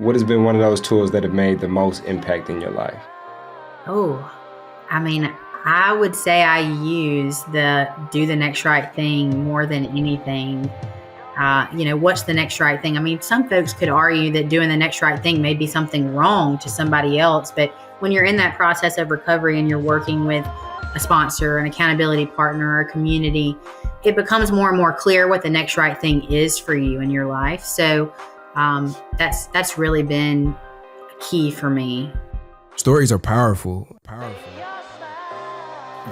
what has been one of those tools that have made the most impact in your life? Oh, I mean, I would say I use the do the next right thing more than anything. What's the next right thing? I mean, some folks could argue that doing the next right thing may be something wrong to somebody else. But when you're in that process of recovery and you're working with a sponsor, an accountability partner, or a community, it becomes more and more clear what the next right thing is for you in your life. So that's really been key for me. Stories are powerful.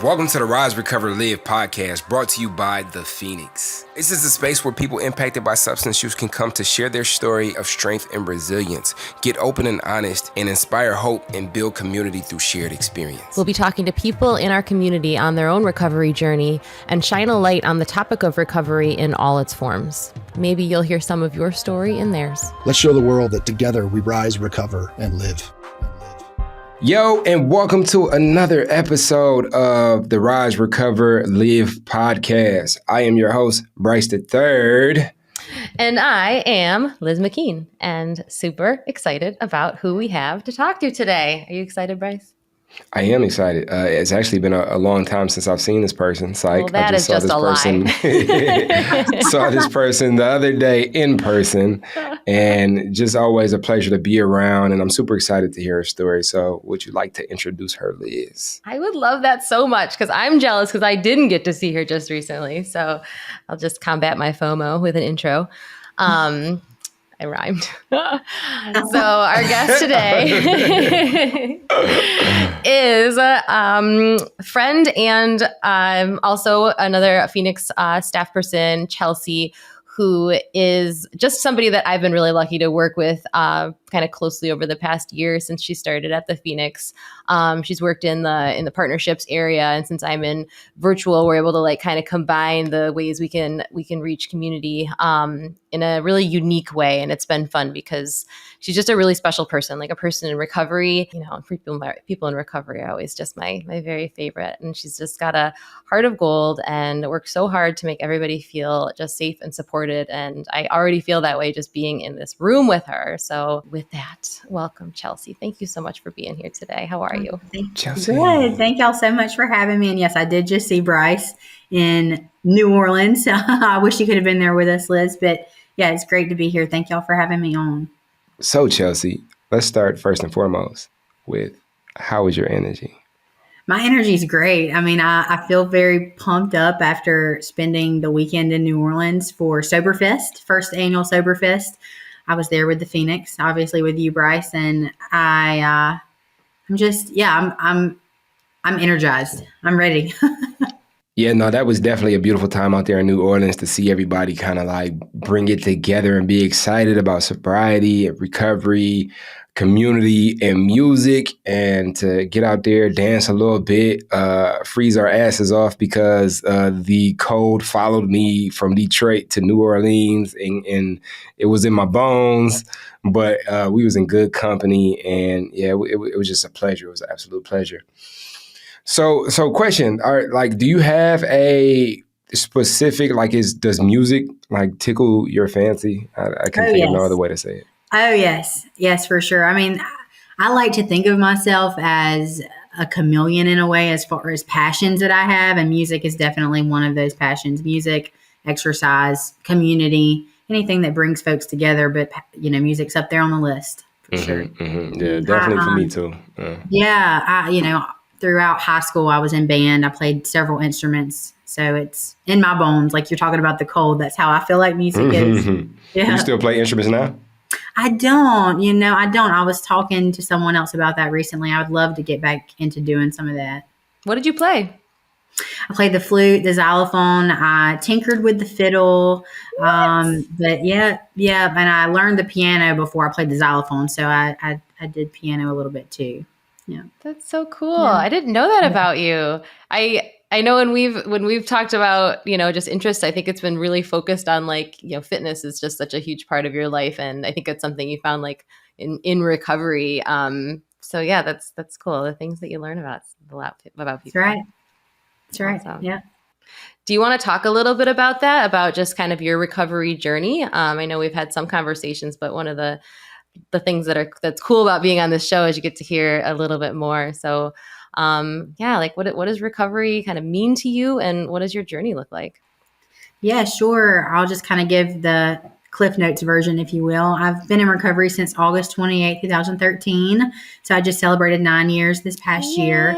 Welcome to the Rise, Recover, Live podcast, brought to you by The Phoenix. This is a space where people impacted by substance use can come to share their story of strength and resilience, get open and honest, and inspire hope and build community through shared experience. We'll be talking to people in our community on their own recovery journey and shine a light on the topic of recovery in all its forms. Maybe you'll hear some of your story in theirs. Let's show the world that together we rise, recover, and live. Yo, and welcome to another episode of the Rise, Recover, Live podcast. I am your host, Bryce III. And I am Liz McKean, and super excited about who we have to talk to today. Are you excited, Bryce? I am excited. It's actually been a long time since I've seen this person. Psych. Well, that is just a lie. Saw this person the other day in person, and just always a pleasure to be around. And I'm super excited to hear her story. So would you like to introduce her, Liz? I would love that so much because I'm jealous because I didn't get to see her just recently. So I'll just combat my FOMO with an intro. I rhymed. So our guest today is a friend and also another Phoenix staff person, Chelsea, who is just somebody that I've been really lucky to work with kind of closely over the past year since she started at the Phoenix. She's worked in the partnerships area, and since I'm in virtual, we're able to like kind of combine the ways we can reach community in a really unique way, and it's been fun because she's just a really special person, like a person in recovery. You know, people in recovery are always just my very favorite, and she's just got a heart of gold and works so hard to make everybody feel just safe and supported. And I already feel that way just being in this room with her. So with that, welcome, Chelsea. Thank you so much for being here today. How are you? Chelsea. Good. Thank y'all so much for having me. And yes, I did just see Bryce in New Orleans. I wish you could have been there with us, Liz. But yeah, it's great to be here. Thank y'all for having me on. So Chelsea, let's start first and foremost with how is your energy? My energy is great. I mean, I feel very pumped up after spending the weekend in New Orleans for Soberfest, first annual Soberfest. I was there with the Phoenix, obviously with you, Bryce, and I'm energized. I'm ready. Yeah, no, that was definitely a beautiful time out there in New Orleans to see everybody kind of like bring it together and be excited about sobriety and recovery, community and music, and to get out there, dance a little bit, freeze our asses off because the cold followed me from Detroit to New Orleans, and it was in my bones, but we was in good company, and yeah, it was just a pleasure. It was an absolute pleasure. So question, do you have a specific, does music like tickle your fancy? I can't think of no other way to say it. Oh, yes. Yes, for sure. I mean, I like to think of myself as a chameleon in a way as far as passions that I have. And music is definitely one of those passions. Music, exercise, community, anything that brings folks together. But, music's up there on the list for sure. Mm-hmm. Yeah, definitely for me too. Throughout high school, I was in band. I played several instruments. So it's in my bones. Like you're talking about the cold. That's how I feel like music is. Yeah. You still play instruments now? I don't. I was talking to someone else about that recently. I would love to get back into doing some of that. What did you play? I played the flute, the xylophone. I tinkered with the fiddle. But yeah. And I learned the piano before I played the xylophone. So I did piano a little bit too. Yeah. That's so cool. Yeah. I didn't know that about you. I know when we've talked about, just interests, I think it's been really focused on fitness is just such a huge part of your life. And I think it's something you found in recovery. So yeah, that's cool. The things that you learn about people. That's right. Awesome. Yeah. Do you want to talk a little bit about that, about just kind of your recovery journey? I know we've had some conversations, but one of the the things that's cool about being on this show is you get to hear a little bit more. So like what does recovery kind of mean to you, and what does your journey look like? Yeah, sure. I'll just kind of give the Cliff Notes version, if you will. I've been in recovery since August 28th, 2013. So I just celebrated 9 years this past year.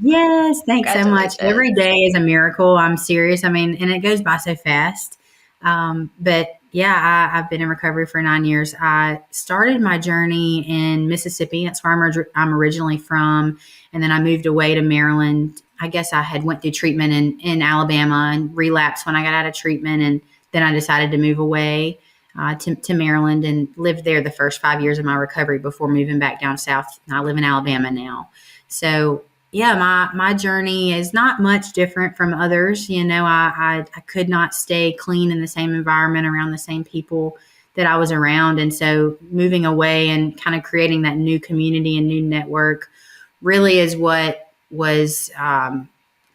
Yes, thanks so much. Every day is a miracle. I'm serious. I mean, and it goes by so fast. But yeah, I've been in recovery for 9 years. I started my journey in Mississippi. That's where I'm originally from. And then I moved away to Maryland. I guess I had went through treatment in Alabama and relapsed when I got out of treatment. And then I decided to move away to Maryland and lived there the first 5 years of my recovery before moving back down south. I live in Alabama now. So yeah, my journey is not much different from others. You know, I could not stay clean in the same environment around the same people that I was around. And so moving away and kind of creating that new community and new network really is what was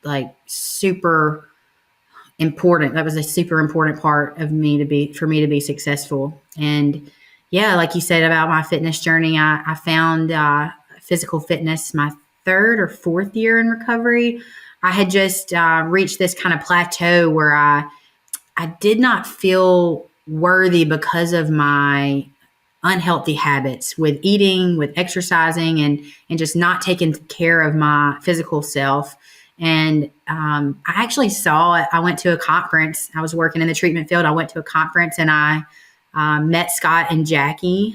like super important. That was a super important part of for me to be successful. And yeah, like you said about my fitness journey, I found physical fitness my third or fourth year in recovery. I had just reached this kind of plateau where I did not feel worthy because of my unhealthy habits with eating, with exercising, and just not taking care of my physical self. And I actually I went to a conference. I was working in the treatment field. I went to a conference and I met Scott and Jackie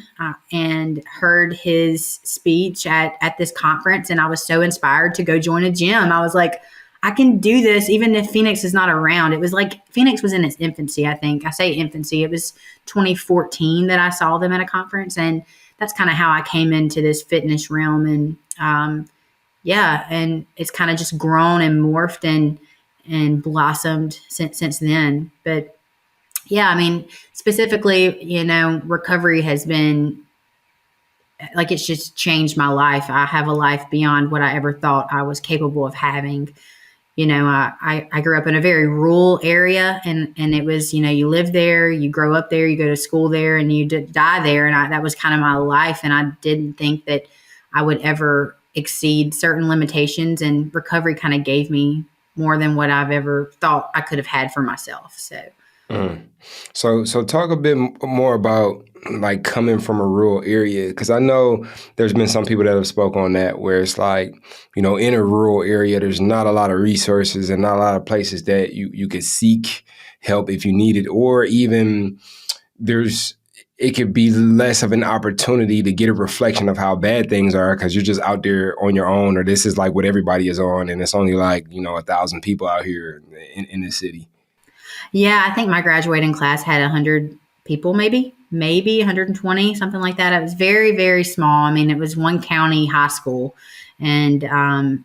and heard his speech at this conference. And I was so inspired to go join a gym. I was like, I can do this even if Phoenix is not around. It was like Phoenix was in its infancy, I think. I say infancy. It was 2014 that I saw them at a conference. And that's kind of how I came into this fitness realm. And and it's kind of just grown and morphed and blossomed since then. But yeah, I mean, specifically, you know, recovery has been like, it's just changed my life. I have a life beyond what I ever thought I was capable of having. You know, I grew up in a very rural area, and it was, you know, you live there, you grow up there, you go to school there, and you die there. And that was kind of my life. And I didn't think that I would ever exceed certain limitations, and recovery kind of gave me more than what I've ever thought I could have had for myself. So talk a bit more about like coming from a rural area, because I know there's been some people that have spoke on that where it's like, you know, in a rural area, there's not a lot of resources and not a lot of places that you could seek help if you need it, or even it could be less of an opportunity to get a reflection of how bad things are because you're just out there on your own, or this is like what everybody is on, and it's only like, you know, 1,000 people out here in the city. Yeah, I think my graduating class had 100 people, maybe 120, something like that. It was very, very small. I mean, it was one county high school. And,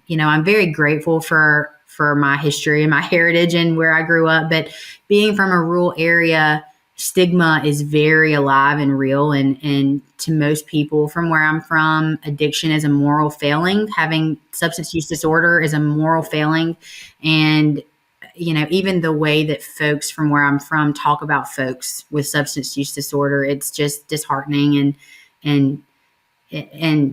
you know, I'm very grateful for my history and my heritage and where I grew up. But being from a rural area, stigma is very alive and real. And to most people from where I'm from, addiction is a moral failing. Having substance use disorder is a moral failing. And you know, even the way that folks from where I'm from talk about folks with substance use disorder, it's just disheartening. And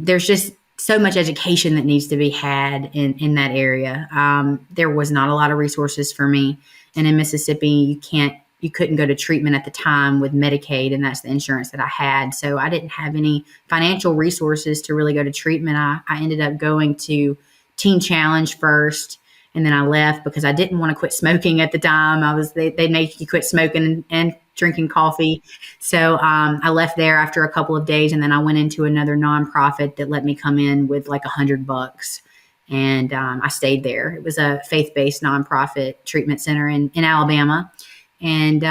there's just so much education that needs to be had in that area. There was not a lot of resources for me. And in Mississippi, you couldn't go to treatment at the time with Medicaid, and that's the insurance that I had. So I didn't have any financial resources to really go to treatment. I ended up going to Teen Challenge first. And then I left because I didn't want to quit smoking at the time. They make you quit smoking and drinking coffee. So I left there after a couple of days, and then I went into another nonprofit that let me come in with like $100. And I stayed there. It was a faith-based nonprofit treatment center in Alabama. And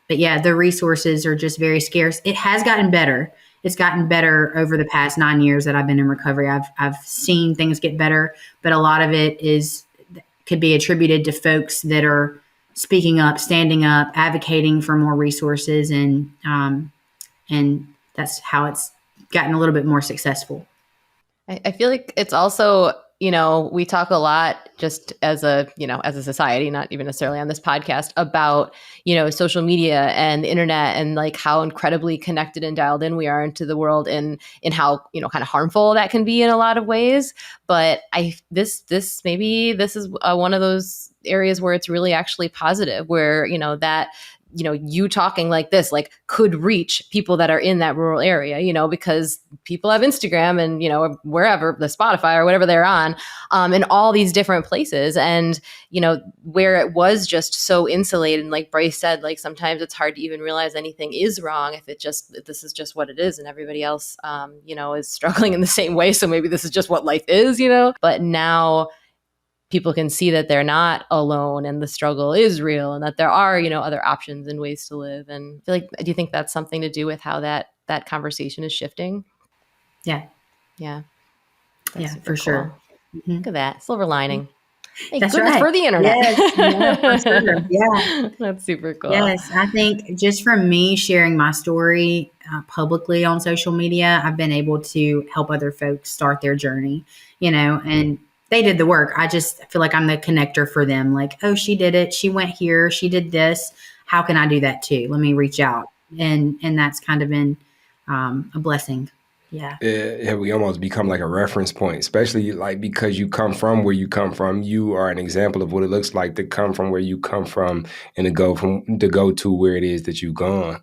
but yeah, the resources are just very scarce. It has gotten better. It's gotten better over the past 9 years that I've been in recovery. I've seen things get better, but a lot of it could be attributed to folks that are speaking up, standing up, advocating for more resources, and that's how it's gotten a little bit more successful. I feel like it's also, we talk a lot just as a society, not even necessarily on this podcast, about, social media and the internet and like how incredibly connected and dialed in we are into the world and how, kind of harmful that can be in a lot of ways. But this is one of those areas where it's really actually positive, where, that you talking like this, like, could reach people that are in that rural area, because people have Instagram and, or wherever, the Spotify or whatever they're on, in all these different places. And, where it was just so insulated, and like Bryce said, like, sometimes it's hard to even realize anything is wrong if this is just what it is, and everybody else, is struggling in the same way. So maybe this is just what life is, but now people can see that they're not alone and the struggle is real, and that there are, other options and ways to live. And I feel like, do you think that's something to do with how that conversation is shifting? Yeah. Yeah. Yeah, for sure. Mm-hmm. Look at that silver lining. Thank That's goodness right. for the internet. Yes, for sure. Yeah. That's super cool. Yes. I think just from me sharing my story publicly on social media, I've been able to help other folks start their journey, and they did the work. I just feel like I'm the connector for them. Like, oh, she did it. She went here. She did this. How can I do that too? Let me reach out. And that's kind of been a blessing. Yeah. We almost become like a reference point, especially like because you come from where you come from. You are an example of what it looks like to come from where you come from and to go to where it is that you've gone.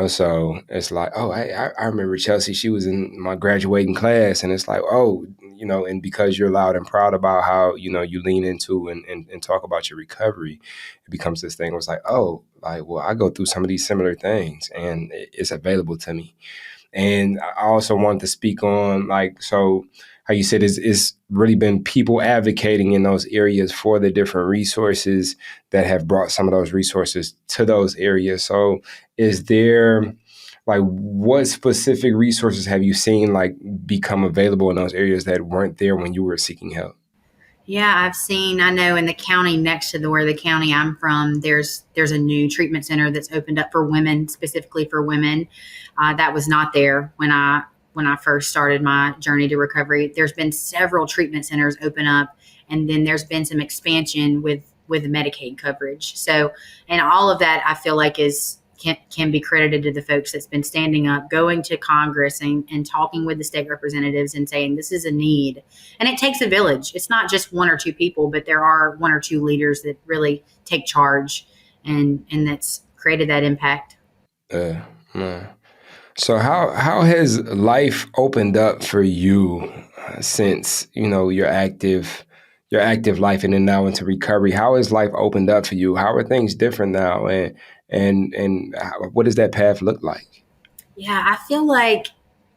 So it's like, oh, I remember Chelsea. She was in my graduating class, and it's like, oh, and because you're loud and proud about how you lean into and talk about your recovery, it becomes this thing. It was like, oh, like, well, I go through some of these similar things, and it's available to me. And I also wanted to speak on, like, so how you said it's really been people advocating in those areas for the different resources that have brought some of those resources to those areas. So is there, like, what specific resources have you seen, like, become available in those areas that weren't there when you were seeking help? Yeah, I know in the county next to where the county I'm from, there's a new treatment center that's opened up for women, specifically for women. That was not there when I first started my journey to recovery. There's been several treatment centers open up, and then there's been some expansion with Medicaid coverage. So, and all of that I feel like can be credited to the folks that's been standing up, going to Congress and talking with the state representatives and saying this is a need. And it takes a village. It's not just one or two people, but there are one or two leaders that really take charge and that's created that impact. So how has life opened up for you since, your active life and then now into recovery? How has life opened up for you? How are things different now? And what does that path look like? Yeah, I feel like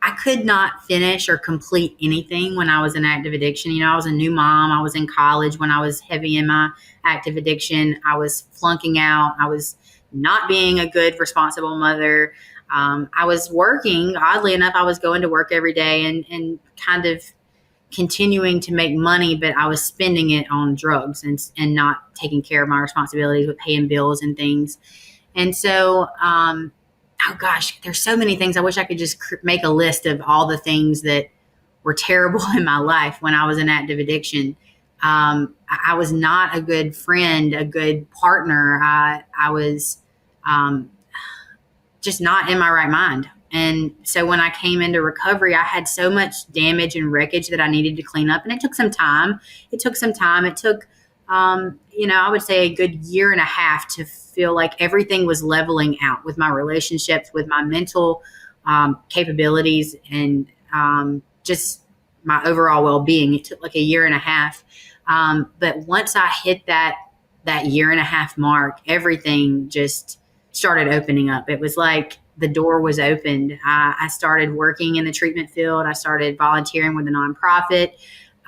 I could not finish or complete anything when I was in active addiction. I was a new mom. I was in college when I was heavy in my active addiction. I was flunking out. I was not being a good, responsible mother. I was working. Oddly enough, I was going to work every day and kind of continuing to make money, but I was spending it on drugs and not taking care of my responsibilities with paying bills and things. And so, oh gosh, there's so many things. I wish I could just make a list of all the things that were terrible in my life when I was in active addiction. I was not a good friend, a good partner. I was just not in my right mind. And so when I came into recovery, I had so much damage and wreckage that I needed to clean up. And it took some time. It took, I would say a good year and a half to feel like everything was leveling out with my relationships, with my mental capabilities, and just my overall well-being. It took like a year and a half. But once I hit that year and a half mark, everything just started opening up. It was like the door was opened. I started working in the treatment field. I started volunteering with a nonprofit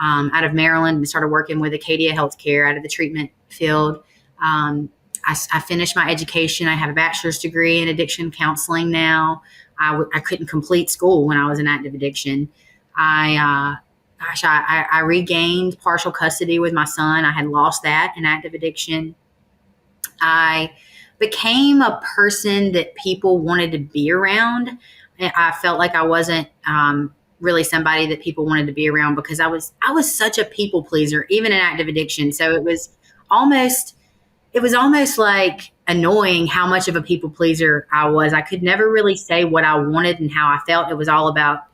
out of Maryland and started working with Acadia Healthcare out of the treatment field. I finished my education. I have a bachelor's degree in addiction counseling now. I couldn't complete school when I was in active addiction. I regained partial custody with my son. I had lost that in active addiction. I became a person that people wanted to be around. I felt like I wasn't really somebody that people wanted to be around, because I was such a people pleaser, even in active addiction. So almost it was almost like annoying how much of a people pleaser I was. I could never really say what I wanted and how I felt. It was all about,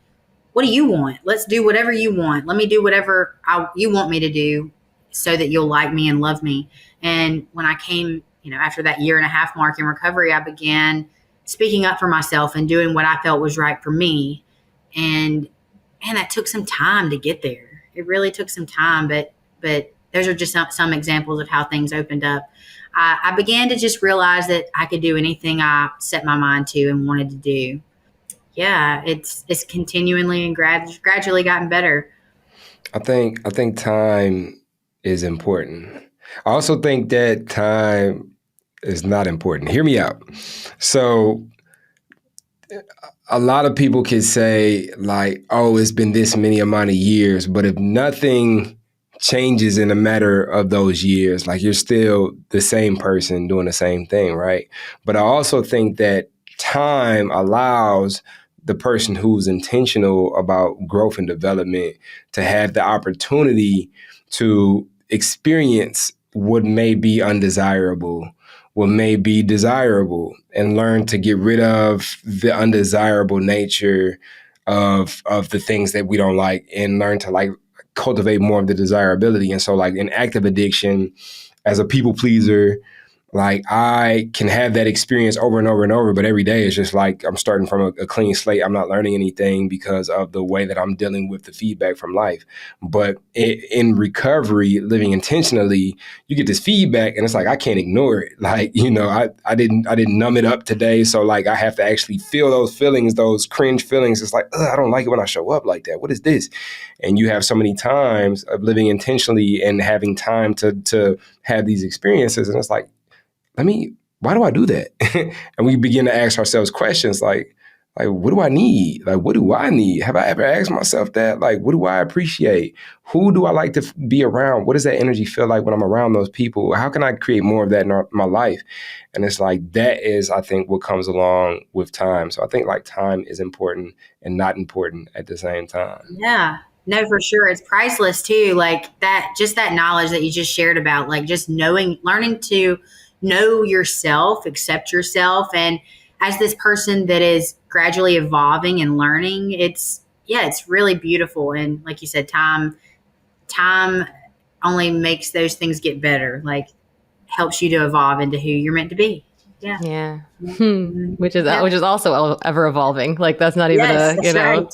what do you want? Let's do whatever you want. Let me do whatever you want me to do so that you'll like me and love me. And when I came, after that 1.5 year mark in recovery, I began speaking up for myself and doing what I felt was right for me. And man, that took some time to get there. It really took some time, but those are just some examples of how things opened up. I began to just realize that I could do anything I set my mind to and wanted to do. Yeah, it's continually and gradually gotten better. I think time is important. I also think that time is not important. Hear me out. So a lot of people can say like, oh, it's been this many amount of years, but if nothing changes in a matter of those years, like you're still the same person doing the same thing, right? But I also think that time allows the person who's intentional about growth and development to have the opportunity to experience what may be undesirable, what may be desirable, and learn to get rid of the undesirable nature of the things that we don't like, and learn to like cultivate more of the desirability. And so like in active addiction, as a people pleaser, like I can have that experience over and over and over, but every day it's just like I'm starting from a clean slate. I'm not learning anything because of the way that I'm dealing with the feedback from life. But in recovery, living intentionally, you get this feedback and it's like I can't ignore it. Like, I didn't numb it up today. So like I have to actually feel those feelings, those cringe feelings. It's like, I don't like it when I show up like that. What is this? And you have so many times of living intentionally and having time to have these experiences. And it's like, why do I do that? And we begin to ask ourselves questions like, what do I need? Like, what do I need? Have I ever asked myself that? Like, what do I appreciate? Who do I like to be around? What does that energy feel like when I'm around those people? How can I create more of that in my life? And it's like, that is, I think, what comes along with time. So I think like time is important and not important at the same time. Yeah. No, for sure. It's priceless too. Like that, just that knowledge that you just shared about, like just learning to know yourself, accept yourself. And as this person that is gradually evolving and learning, it's really beautiful. And like you said, time only makes those things get better, like helps you to evolve into who you're meant to be. Yeah. Yeah. Which is also ever evolving. Like that's not even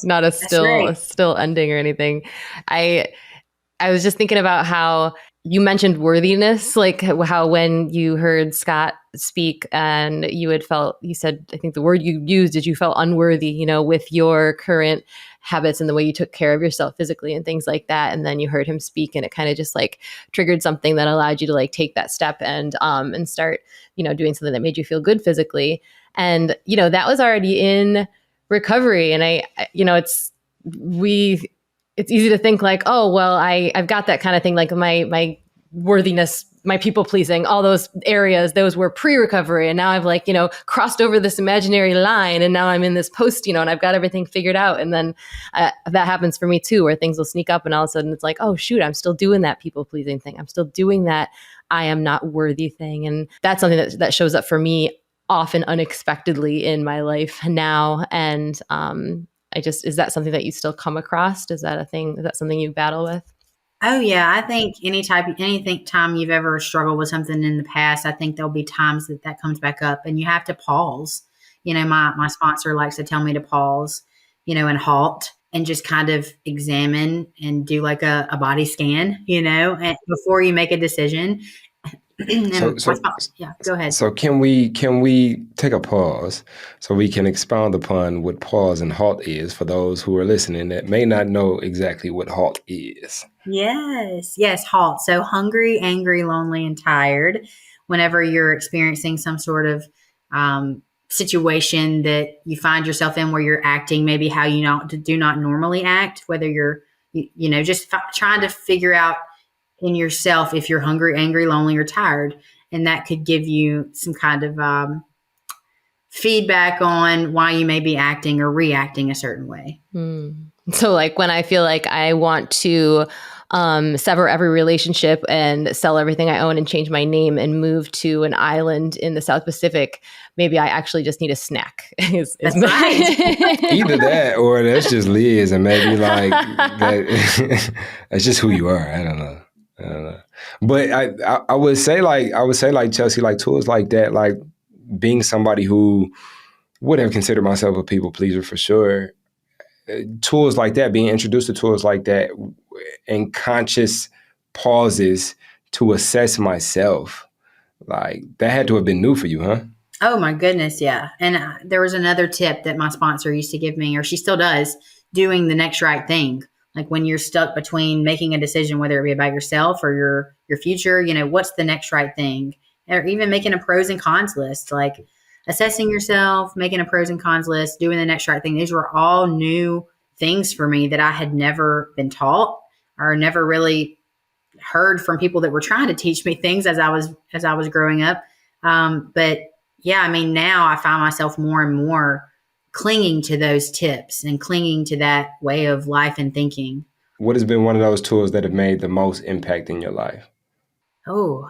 not a still ending or anything. I was just thinking about how you mentioned worthiness, like how when you heard Scott speak and you said, I think the word you used is you felt unworthy, with your current habits and the way you took care of yourself physically and things like that. And then you heard him speak and it kind of just like triggered something that allowed you to like take that step and start, doing something that made you feel good physically. And, that was already in recovery. And it's easy to think like, oh, well, I've got that kind of thing, like my worthiness, my people pleasing, all those areas, those were pre-recovery. And now I've like, crossed over this imaginary line and now I'm in this post, and I've got everything figured out. And then that happens for me too, where things will sneak up and all of a sudden it's like, oh shoot, I'm still doing that people pleasing thing. I'm still doing that I am not worthy thing. And that's something that shows up for me often unexpectedly in my life now. And, is that something that you still come across? Is that a thing? Is that something you battle with? Oh yeah. I think time you've ever struggled with something in the past, I think there'll be times that comes back up and you have to pause. My sponsor likes to tell me to pause, and halt and just kind of examine and do like a body scan, and before you make a decision. Yeah, go ahead. So can we take a pause so we can expound upon what pause and halt is for those who are listening that may not know exactly what halt is? Yes, halt. So hungry, angry, lonely, and tired. Whenever you're experiencing some sort of situation that you find yourself in where you're acting maybe how you do not normally act, whether you're just trying to figure out in yourself if you're hungry, angry, lonely, or tired. And that could give you some kind of feedback on why you may be acting or reacting a certain way. So like when I feel like I want to sever every relationship and sell everything I own and change my name and move to an island in the South Pacific, maybe I actually just need a snack. That's right. Either that or that's just Liz, and maybe like that, that's just who you are. I don't know. But I would say like Chelsea, like tools like that, like being somebody who would have considered myself a people pleaser for sure. Tools like that, being introduced to tools like that and conscious pauses to assess myself, like that had to have been new for you, huh? Oh my goodness, yeah. And there was another tip that my sponsor used to give me, or she still does, doing the next right thing. Like when you're stuck between making a decision, whether it be about yourself or your future, what's the next right thing? Or even making a pros and cons list, like assessing yourself, making a pros and cons list, doing the next right thing. These were all new things for me that I had never been taught or never really heard from people that were trying to teach me things as I was growing up. But yeah, I mean, now I find myself more and more clinging to those tips and clinging to that way of life and thinking. What has been one of those tools that have made the most impact in your life? Oh,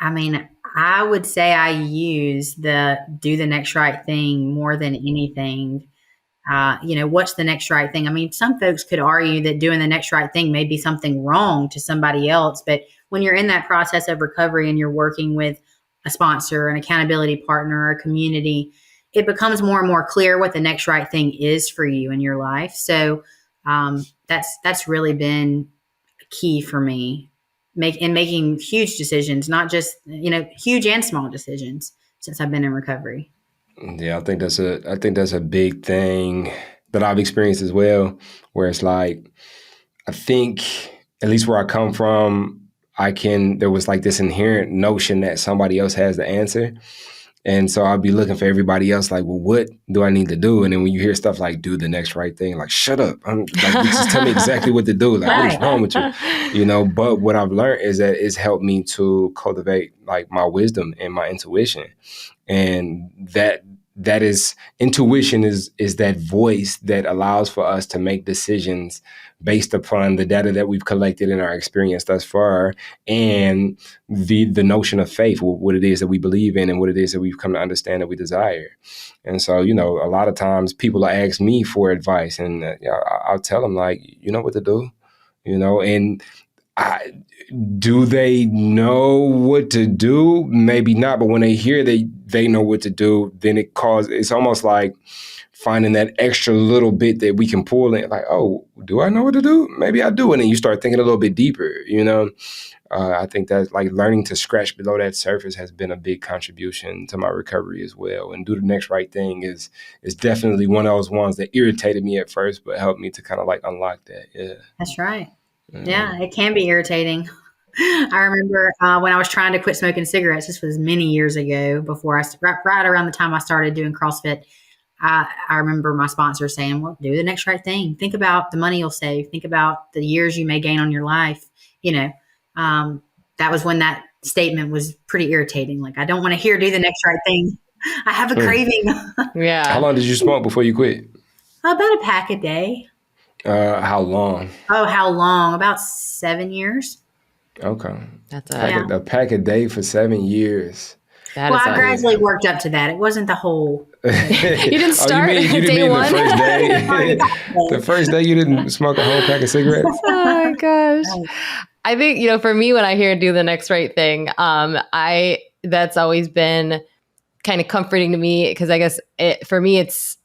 I mean, I would say I use the do the next right thing more than anything. What's the next right thing? I mean, some folks could argue that doing the next right thing may be something wrong to somebody else. But when you're in that process of recovery and you're working with a sponsor, an accountability partner, a community, it becomes more and more clear what the next right thing is for you in your life. So that's really been key for me, making huge decisions, not just huge and small decisions since I've been in recovery. Yeah, I think that's a big thing that I've experienced as well, where it's like, I think at least where I come from, there was like this inherent notion that somebody else has the answer. And so I'll be looking for everybody else, like, well, what do I need to do? And then when you hear stuff like do the next right thing, like, shut up. I'm like, just tell me exactly what to do. Like, what is wrong with you? But what I've learned is that it's helped me to cultivate like my wisdom and my intuition. And that is intuition is that voice that allows for us to make decisions based upon the data that we've collected in our experience thus far, and the notion of faith, what it is that we believe in and what it is that we've come to understand that we desire. And so, a lot of times people ask me for advice, and I'll tell them like, you know what to do, and do they know what to do? Maybe not, but when they hear they know what to do, then it's almost like finding that extra little bit that we can pull in, like, oh, do I know what to do? Maybe I do. And then you start thinking a little bit deeper, I think that like learning to scratch below that surface has been a big contribution to my recovery as well. And do the next right thing is definitely one of those ones that irritated me at first, but helped me to kind of like unlock that. Yeah. That's right. Yeah, it can be irritating. I remember when I was trying to quit smoking cigarettes, this was many years ago, right around the time I started doing CrossFit. I remember my sponsor saying, well, do the next right thing. Think about the money you'll save. Think about the years you may gain on your life. That was when that statement was pretty irritating. Like, I don't want to hear do the next right thing. I have a craving. Yeah. How long did you smoke before you quit? About a pack a day. How long? Oh, how long? About 7 years. Okay. That's a pack a day for 7 years. I gradually worked up to that. It wasn't the whole. You didn't start you didn't day mean one? The first day? The first day you didn't smoke a whole pack of cigarettes? Oh my gosh. I think, for me, when I hear do the next right thing, that's always been kind of comforting to me, because I guess for me, it's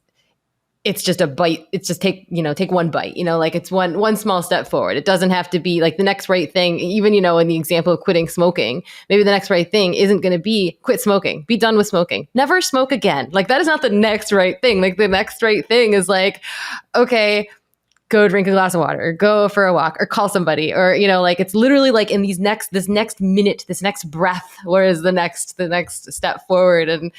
just a bite. It's just take one bite, like it's one small step forward. It doesn't have to be like the next right thing. Even, in the example of quitting smoking, maybe the next right thing isn't going to be quit smoking, be done with smoking, never smoke again. Like that is not the next right thing. Like the next right thing is like, okay, go drink a glass of water, or go for a walk, or call somebody, or, like it's literally like in this next minute, this next breath, where is the next step forward. And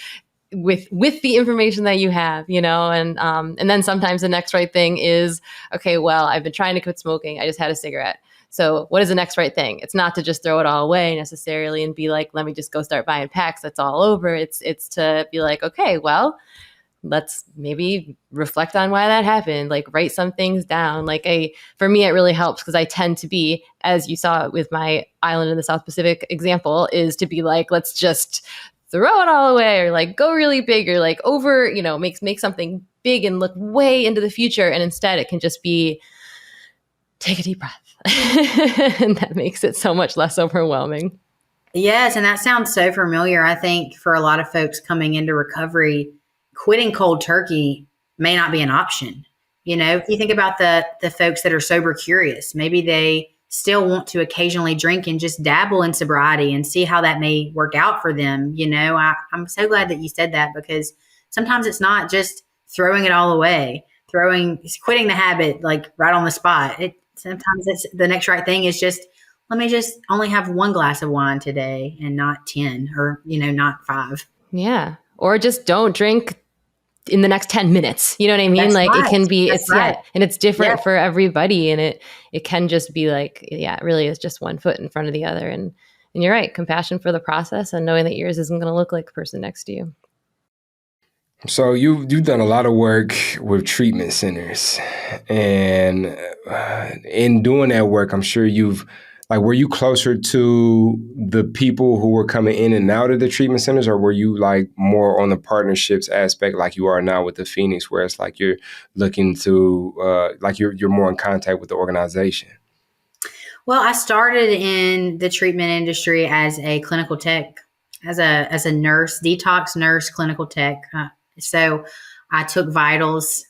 with the information that you have, and then sometimes the next right thing is, okay, well, I've been trying to quit smoking. I just had a cigarette. So what is the next right thing? It's not to just throw it all away necessarily and be like, let me just go start buying packs. That's all over. It's to be like, okay, well, let's maybe reflect on why that happened, like write some things down. Like for me, it really helps because I tend to be, as you saw with my island in the South Pacific example, is to be like, let's just throw it all away, or like go really big, or like over, make something big and look way into the future. And instead it can just be take a deep breath. And that makes it so much less overwhelming. Yes. And that sounds so familiar. I think for a lot of folks coming into recovery, quitting cold turkey may not be an option. If you think about the folks that are sober curious, maybe they still want to occasionally drink and just dabble in sobriety and see how that may work out for them. I'm so glad that you said that, because sometimes it's not just throwing it all away, quitting the habit, like right on the spot. Sometimes it's the next right thing is just, let me just only have one glass of wine today and not 10 or, not 5. Yeah. Or just don't drink in the next 10 minutes. You know what I mean? That's like right. It can be, That's right. and it's different for everybody. And it can just be like, it really is just one foot in front of the other. And you're right. Compassion for the process and knowing that yours isn't going to look like the person next to you. So you've done a lot of work with treatment centers, and in doing that work, I'm sure were you closer to the people who were coming in and out of the treatment centers, or were you like more on the partnerships aspect like you are now with the Phoenix, where it's like you're looking to, you're more in contact with the organization? Well, I started in the treatment industry as a clinical tech, as a nurse, detox nurse, clinical tech. So I took vitals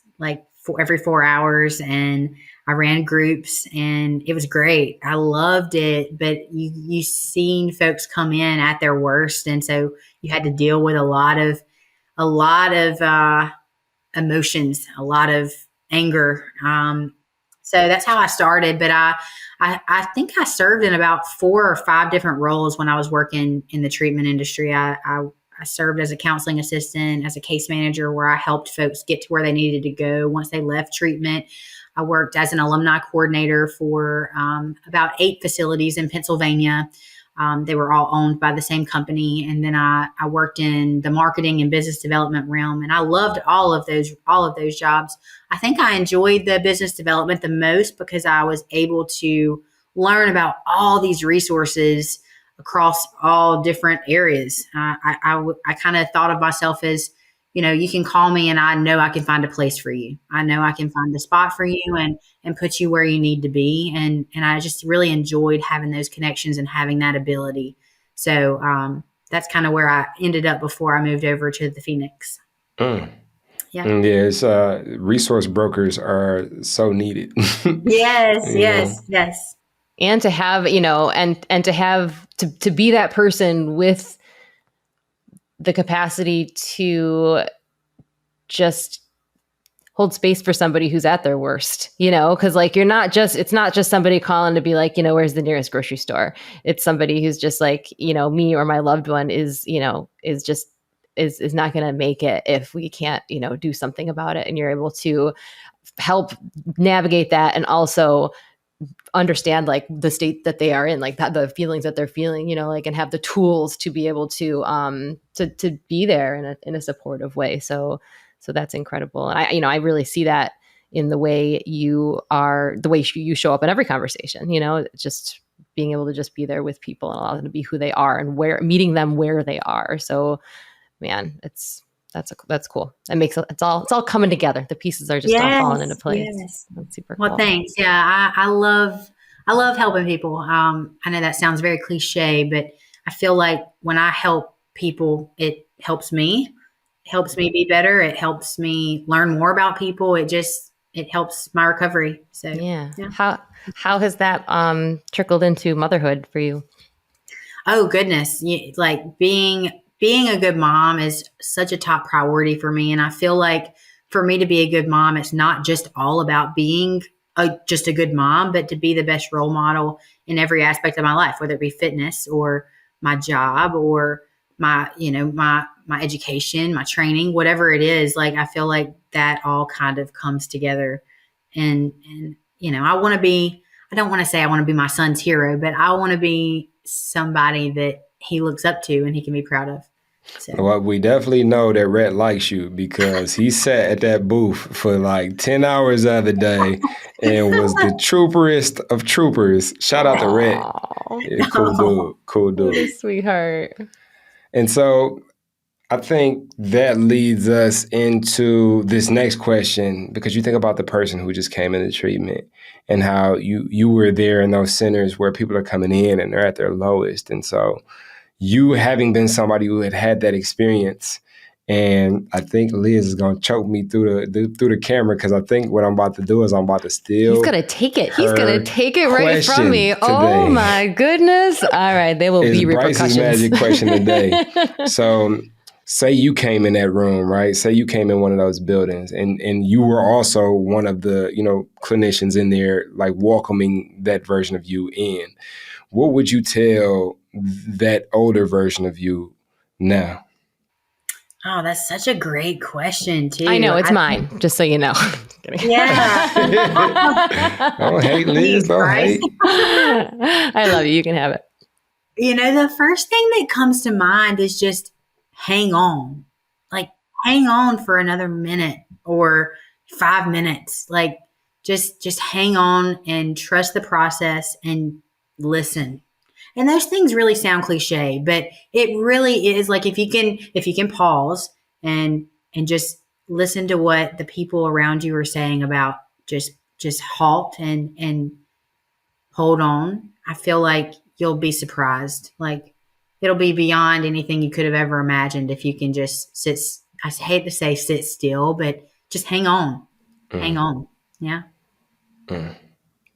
every 4 hours, and I ran groups, and it was great. I loved it, but you seen folks come in at their worst, and so you had to deal with a lot of emotions, a lot of anger. So that's how I started. But I think I served in about 4 or 5 different roles when I was working in the treatment industry. I served as a counseling assistant, as a case manager, where I helped folks get to where they needed to go once they left treatment. I worked as an alumni coordinator for about 8 facilities in Pennsylvania. They were all owned by the same company. And then I worked in the marketing and business development realm. And I loved all of those jobs. I think I enjoyed the business development the most because I was able to learn about all these resources across all different areas. I kind of thought of myself as, you can call me and I know I can find a place for you. I know I can find a spot for you and put you where you need to be. And I just really enjoyed having those connections and having that ability. So that's kind of where I ended up before I moved over to the Phoenix. Mm. Yeah. Yes. Resource brokers are so needed. Yes. And to have, and to have to be that person with the capacity to just hold space for somebody who's at their worst, because like it's not just somebody calling to be like, where's the nearest grocery store? It's somebody who's just like, me or my loved one is not going to make it if we can't, do something about it. And you're able to help navigate that and also understand like the state that they are in, like that, the feelings that they're feeling, and have the tools to be able to be there in a supportive way. So that's incredible. And I really see that in the way you show up in every conversation, just being able to just be there with people and allow them to be who they are and meeting them where they are. So man, that's cool. That makes it's all coming together. The pieces are just all falling into place. Yes. That's super cool. Well, thanks. Yeah, I love helping people. I know that sounds very cliche, but I feel like when I help people, it helps me. It helps me be better. It helps me learn more about people. It helps my recovery. So yeah. How has that trickled into motherhood for you? Oh goodness, like being a good mom is such a top priority for me. And I feel like for me to be a good mom, it's not just all about being just a good mom, but to be the best role model in every aspect of my life, whether it be fitness or my job or my education, my training, whatever it is. Like, I feel like that all kind of comes together. And I want to be I don't want to say I want to be my son's hero, but I want to be somebody that he looks up to and he can be proud of. So. Well, we definitely know that Rhett likes you because he sat at that booth for like 10 hours the other day and was the trooperest of troopers. Shout out to Rhett. Yeah, cool What a dude. sweetheart. And so I think that leads us into this next question, because you think about the person who just came into treatment and how you were there in those centers where people are coming in and they're at their lowest. And so you having been somebody who had that experience, and I think Liz is going to choke me through the camera, because I think what I'm about to do is I'm about to steal. He's going to take it. He's going to take it right from me. Today. Oh my goodness. All right. There will be repercussions. Bryce's magic question today. So say you came in that room, right? Say you came in one of those buildings and you were also one of the, clinicians in there, like welcoming that version of you in. What would you tell that older version of you now? Oh, that's such a great question, too. I know, it's mine, just so you know. Yeah. Don't hate, Liz. Don't hate. I love you. You can have it. The first thing that comes to mind is just hang on. Like, hang on for another minute or 5 minutes. Like, just hang on and trust the process and listen. And those things really sound cliche, but it really is. Like, if you can pause and just listen to what the people around you are saying about just halt and hold on. I feel like you'll be surprised. Like, it'll be beyond anything you could have ever imagined if you can just sit. I hate to say sit still, but just hang on. Hang on. Yeah.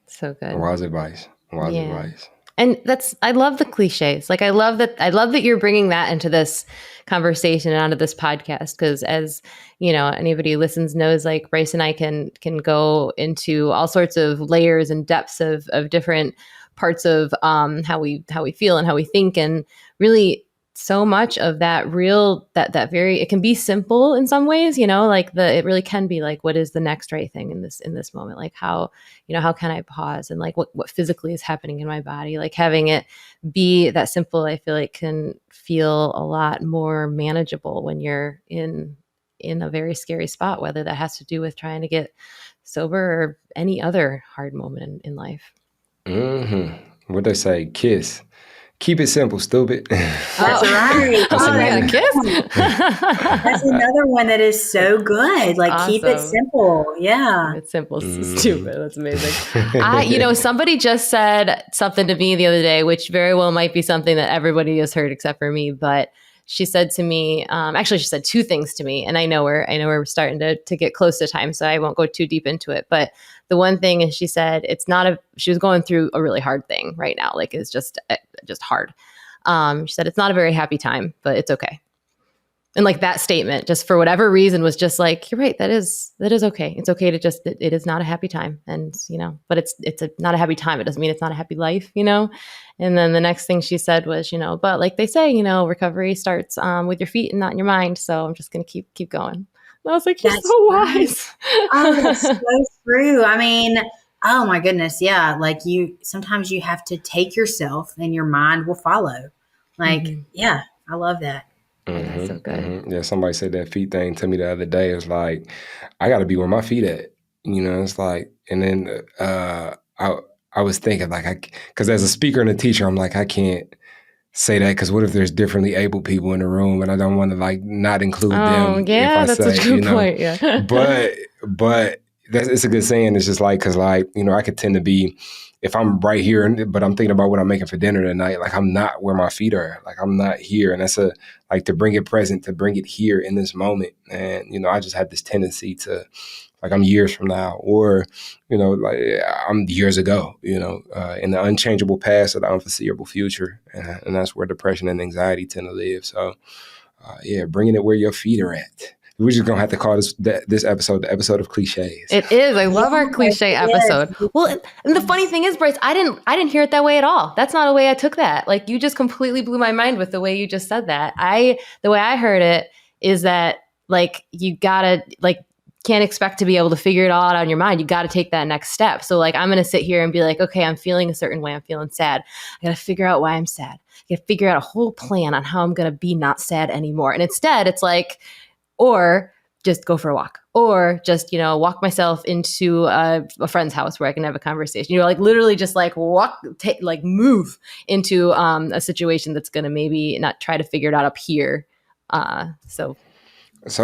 So good. Wise advice. Advice. And I love the cliches. Like, I love that you're bringing that into this conversation and onto this podcast. Cause as anybody who listens knows, like, Bryce and I can go into all sorts of layers and depths of different parts of how we feel and how we think. And really so much of that that very, it can be simple in some ways, like it really can be like, what is the next right thing in this moment? Like, how can I pause, and like what physically is happening in my body? Like, having it be that simple, I feel like can feel a lot more manageable when you're in a very scary spot, whether that has to do with trying to get sober or any other hard moment in life. Mm-hmm. What they say, KISS. Keep it simple, stupid. That's right. That's another kiss. That's another one that is so good. Like, awesome. Keep it simple. Yeah. Keep it simple, stupid. That's amazing. Somebody just said something to me the other day, which very well might be something that everybody has heard except for me. But she said to me, actually, she said two things to me, and I know we're starting to get close to time, so I won't go too deep into it. But the one thing is, she said she was going through a really hard thing right now. Like, it's just hard. She said, it's not a very happy time, but it's okay. And like, that statement, just for whatever reason, was just like, you're right. That is okay. It's okay to just, it is not a happy time. And, but it's not a happy time. It doesn't mean it's not a happy life, And then the next thing she said was, but like they say, recovery starts with your feet and not in your mind. So I'm just going to keep going. And I was like, you're so wise. Oh, that's so true. I mean, oh my goodness. Yeah. Like, sometimes you have to take yourself and your mind will follow. Like, yeah, I love that. Mm-hmm, that's so good. Mm-hmm. Yeah, somebody said that feet thing to me the other day. It's like, I got to be where my feet at. It's like, and then I was thinking, like, because as a speaker and a teacher, I'm like, I can't say that, because what if there's differently able people in the room, and I don't want to like not include them. Yeah, that's a good point. Yeah, but it's a good saying. It's just like, because like I could tend to be, if I'm right here, but I'm thinking about what I'm making for dinner tonight, like I'm not where my feet are. Like, I'm not here. And that's to bring it present, to bring it here in this moment. And, I just have this tendency to, like, I'm years from now, or, like I'm years ago, in the unchangeable past or the unforeseeable future. And that's where depression and anxiety tend to live. So, bringing it where your feet are at. We're just going to have to call this episode the episode of cliches. It is. I love our cliche episode. Well, and the funny thing is, Bryce, I didn't hear it that way at all. That's not a way I took that. Like, you just completely blew my mind with the way you just said that. The way I heard it is that, like, you gotta, like, can't expect to be able to figure it all out on your mind. You got to take that next step. So like, I'm going to sit here and be like, okay, I'm feeling a certain way. I'm feeling sad. I got to figure out why I'm sad. I got to figure out a whole plan on how I'm going to be not sad anymore. And instead it's like, or just go for a walk, or just, walk myself into a friend's house where I can have a conversation, like literally just like move into a situation that's going to maybe not try to figure it out up here. So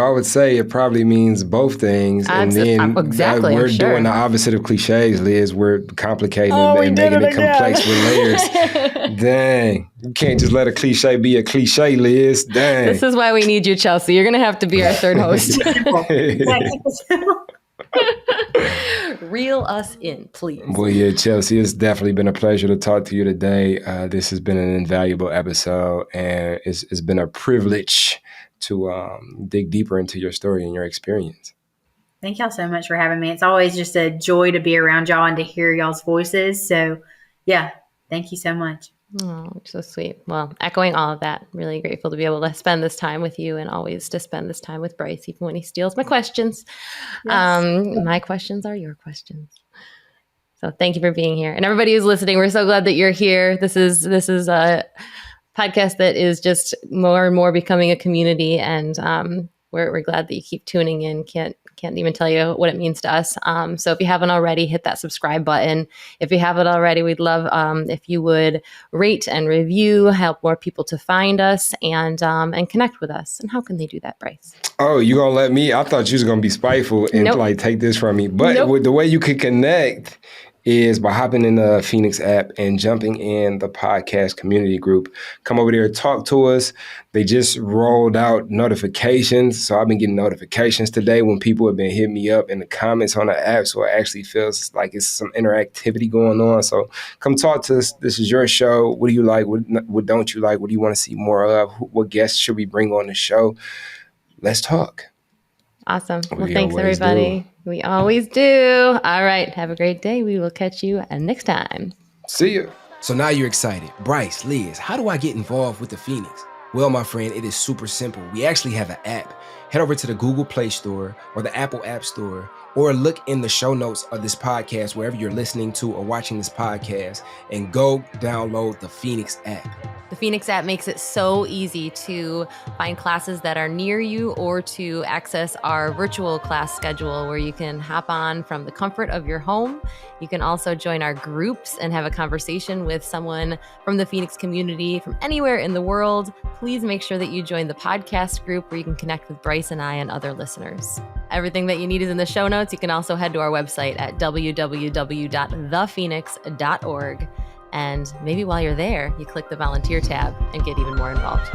I would say it probably means both things. And then exactly, we're doing the opposite of cliches, Liz. We're complicating and making it complex with layers. Dang. You can't just let a cliche be a cliche, Liz. Dang. This is why we need you, Chelsea. You're going to have to be our third host. Reel us in, please. Well, yeah, Chelsea, it's definitely been a pleasure to talk to you today. This has been an invaluable episode, and it's been a privilege to dig deeper into your story and your experience. Thank y'all so much for having me. It's always just a joy to be around y'all and to hear y'all's voices. So yeah, thank you so much. Oh, so sweet. Well, echoing all of that, really grateful to be able to spend this time with you and always to spend this time with Bryce, even when he steals my questions. Yes. My questions are your questions. So thank you for being here. And everybody who's listening, we're so glad that you're here. This is a podcast that is just more and more becoming a community, and we're glad that you keep tuning in. Can't even tell you what it means to us. So if you haven't already, hit that subscribe button. If you haven't already, we'd love if you would rate and review, help more people to find us and connect with us. And how can they do that, Bryce? Oh, you gonna let me? I thought you was gonna be spiteful and take this from me. But with the way you could connect is by hopping in the Phoenix app and jumping in the podcast community group. Come over there, talk to us. They just rolled out notifications. So I've been getting notifications today when people have been hitting me up in the comments on the app. So it actually feels like it's some interactivity going on. So come talk to us. This is your show. What do you like? What don't you like? What do you want to see more of? What guests should we bring on the show? Let's talk. Awesome. Well, thanks, everybody. We always do. All right. Have a great day. We will catch you next time. See you. So now you're excited. Bryce, Liz, how do I get involved with the Phoenix? Well, my friend, it is super simple. We actually have an app. Head over to the Google Play Store or the Apple App Store, or look in the show notes of this podcast, wherever you're listening to or watching this podcast, and go download the Phoenix app. The Phoenix app makes it so easy to find classes that are near you or to access our virtual class schedule where you can hop on from the comfort of your home. You can also join our groups and have a conversation with someone from the Phoenix community from anywhere in the world. Please make sure that you join the podcast group where you can connect with Bryce and I and other listeners. Everything that you need is in the show notes. You can also head to our website at www.thephoenix.org. And maybe while you're there, you click the volunteer tab and get even more involved.